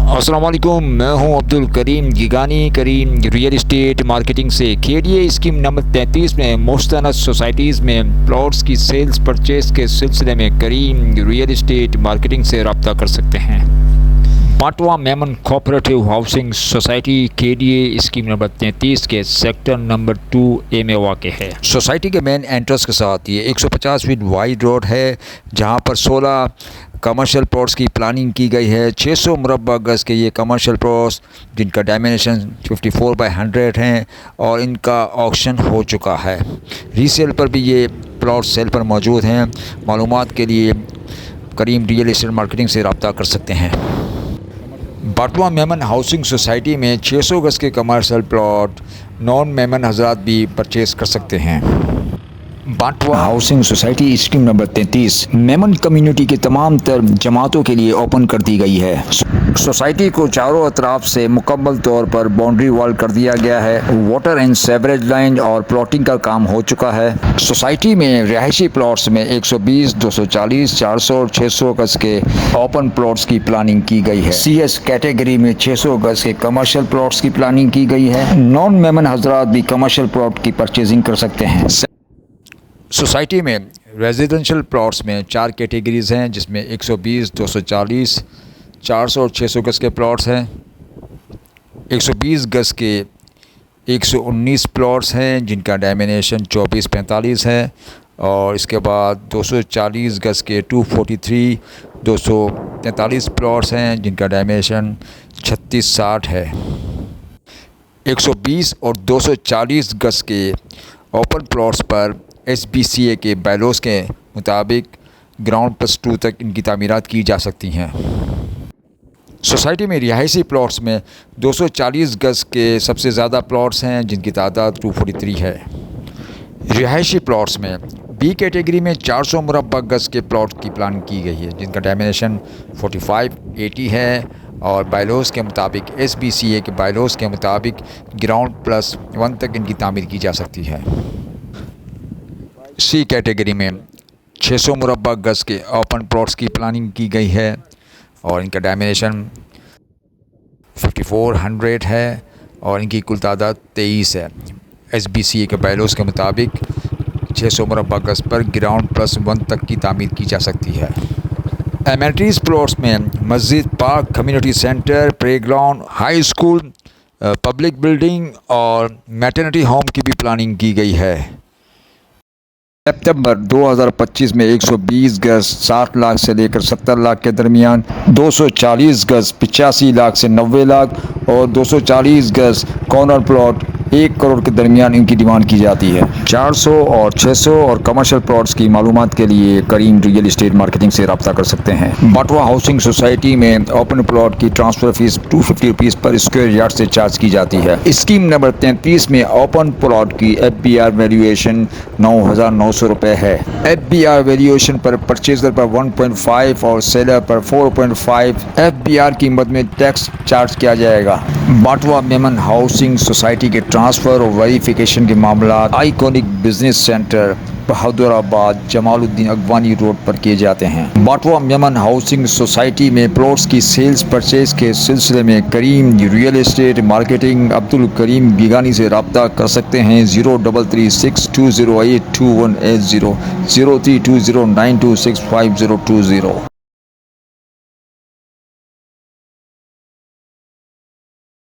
अस्सलाम वालेकुम, मैं हूं अब्दुल करीम गिगानी करीम रियल इस्टेट मार्केटिंग से। KDA स्कीम नंबर 33 में मुस्तनद सोसाइटीज़ में प्लॉट्स की सेल्स परचेज के सिलसिले में करीम रियल इस्टेट मार्केटिंग से रब्ता कर सकते हैं। Bantva Memon cooperative housing society KDA scheme number 33 के सेक्टर नंबर 2A में वाक़ है। सोसाइटी के मेन एंट्रेंस के साथ ये 150 फीट वाइड रोड है, जहां पर 16 कमर्शियल प्लॉट्स की प्लानिंग की गई है। 600 मुरब्बा गज़ के ये कमर्शियल प्लॉट्स, जिनका डायमेंशन 54/100 हैं और इनका ऑक्शन हो चुका है। रीसेल पर भी ये प्लॉट सेल पर मौजूद हैं। मालूमात के लिए करीम रियल एस्टेट मार्केटिंग से रब्ता कर सकते हैं। बाटवा मेमन हाउसिंग सोसाइटी में 600 गज़ के कमर्शियल प्लॉट नॉन मेमन हजरात भी परचेज़ कर सकते हैं। Bantva housing society scheme number 33 Memon community के तमाम तर जमातों के लिए ओपन कर दी गई है। सोसाइटी को चारों अतराफ से मुकम्मल तौर पर बाउंड्री वॉल कर दिया गया है। वाटर एंड सेवरेज लाइन और प्लॉटिंग का काम हो चुका है। सोसाइटी में रिहायशी प्लॉट्स में 120, 240, 400 और 600 गज के ओपन प्लॉट्स की प्लानिंग की गई है। CS कैटेगरी में 600 गज के कमर्शियल प्लॉट्स की प्लानिंग की गई है। नॉन मेमन हजरात भी कमर्शियल प्लॉट की परचेजिंग कर सकते हैं। सोसाइटी में रेजिडेंशियल प्लॉट्स में 4 कैटेगरीज़ हैं, जिसमें 120, 240, 400 और 600 गज़ के प्लॉट्स हैं। 120 गज़ के 119 प्लॉट्स हैं, जिनका डायमेंशन 24/45 है। और इसके बाद 240 गज़ के 243, 243 प्लॉट्स हैं, जिनका डायमेंशन 36/60 है। 120 और 240 गज़ के ओपन प्लॉट्स पर SBCA के बायलॉज के मुताबिक ग्राउंड +2 तक इनकी तामीरात की जा सकती हैं। सोसाइटी में रिहायशी प्लॉट्स में 240 गज़ के सबसे ज़्यादा प्लॉट्स हैं, जिनकी तादाद 243 है। रिहायशी प्लॉट्स में B कैटेगरी में 400 मुरब्बा गज़ के प्लॉट की प्लान की गई है, जिनका डायमेंशन 45/80 है। और बायलॉज के मुताबिक SBCA के बायलॉज के मुताबिक ग्राउंड +1 तक इनकी तामीर की जा सकती है। C कैटेगरी में 600 मुरब्बा गज़ के ओपन प्लॉट्स की प्लानिंग की गई है और इनका डायमेंशन 5400 है और इनकी कुल तादाद 23 है। SBCA के बायलॉज के मुताबिक 600 मुरब्बा गज़ पर ग्राउंड +1 तक की तामीर की जा सकती है। एमेनिटीज़ प्लॉट्स में मस्जिद, park, community centre, playground, high school, public building और मैटरनिटी होम की भी प्लानिंग की गई है। सितंबर 2025 में 120 गज़ 60 लाख से लेकर 70 लाख के दरमियान, 240 गज़ 85 लाख से 90 लाख और 240 गज़ कॉर्नर प्लॉट 1 करोड़ के दरमियान इनकी डिमांड की जाती है। 400 और 600 और कमर्शियल प्लॉट्स की मालूमात के लिए करीम रियल एस्टेट मार्केटिंग से रब्ता कर सकते हैं। बाटवा हाउसिंग सोसाइटी में ओपन प्लॉट की ट्रांसफ़र फीस 250 रुपीज़ पर स्क्वायर यार्ड से चार्ज की जाती है। स्कीम नंबर 33 में ओपन प्लॉट की FBR वैल्यूएशन 9,900 रुपये है। FBR वैल्यूएशन पर परचेजर पर 1.5 और सेलर पर 4.5 FBR कीमत में टैक्स चार्ज किया जाएगा। बाटवा मेमन हाउसिंग सोसाइटी के ट्रांसफ़र और वेरिफिकेशन के मामला iconic business centre Bahadurabad Jamaluddin अगवानी रोड पर किए जाते हैं। बाटवा मेमन हाउसिंग सोसाइटी में प्लॉट्स की सेल्स परचेज के सिलसिले में करीम real estate marketing Abdul Karim गिगानी से रब्ता कर सकते हैं। 0336208218 032092652020।